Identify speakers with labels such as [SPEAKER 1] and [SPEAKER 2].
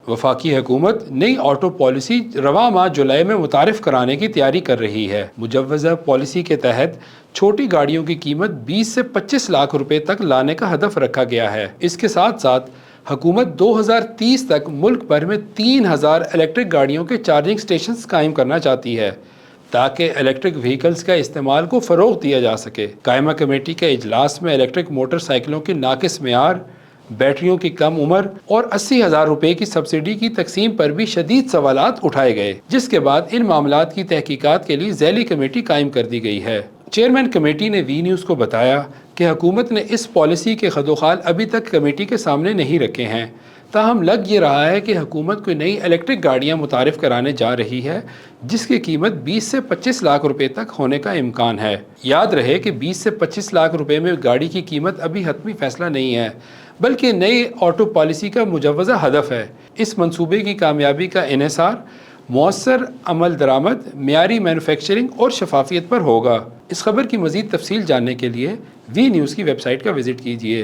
[SPEAKER 1] وفاقی حکومت نئی آٹو پالیسی رواں ماہ جولائی میں متعارف کرانے کی تیاری کر رہی ہے۔ مجوزہ پالیسی کے تحت چھوٹی گاڑیوں کی قیمت 20 سے 25 لاکھ روپے تک لانے کا ہدف رکھا گیا ہے۔ اس کے ساتھ ساتھ حکومت 2030 تک ملک بھر میں 3000 الیکٹرک گاڑیوں کے چارجنگ سٹیشنز قائم کرنا چاہتی ہے تاکہ الیکٹرک وہیکلز کا استعمال کو فروغ دیا جا سکے۔ قائمہ کمیٹی کے اجلاس میں الیکٹرک موٹر سائیکلوں کی ناقص معیار، بیٹریوں کی کم عمر اور 80,000 روپے کی سبسڈی کی تقسیم پر بھی شدید سوالات اٹھائے گئے، جس کے بعد ان معاملات کی تحقیقات کے لیے ذیلی کمیٹی قائم کر دی گئی ہے۔ چیئرمین کمیٹی نے وی نیوز کو بتایا کہ حکومت نے اس پالیسی کے خدوخال ابھی تک کمیٹی کے سامنے نہیں رکھے ہیں، تاہم لگ یہ رہا ہے کہ حکومت کوئی نئی الیکٹرک گاڑیاں متعارف کرانے جا رہی ہے جس کی قیمت 20 سے 25 لاکھ روپے تک ہونے کا امکان ہے۔ یاد رہے کہ 20 سے 25 لاکھ روپے میں گاڑی کی قیمت ابھی حتمی فیصلہ نہیں ہے، بلکہ نئی آٹو پالیسی کا مجوزہ ہدف ہے۔ اس منصوبے کی کامیابی کا انحصار مؤثر عمل درآمد، معیاری مینوفیکچرنگ اور شفافیت پر ہوگا۔ اس خبر کی مزید تفصیل جاننے کے لیے وی نیوز کی ویب سائٹ کا وزٹ کیجیے۔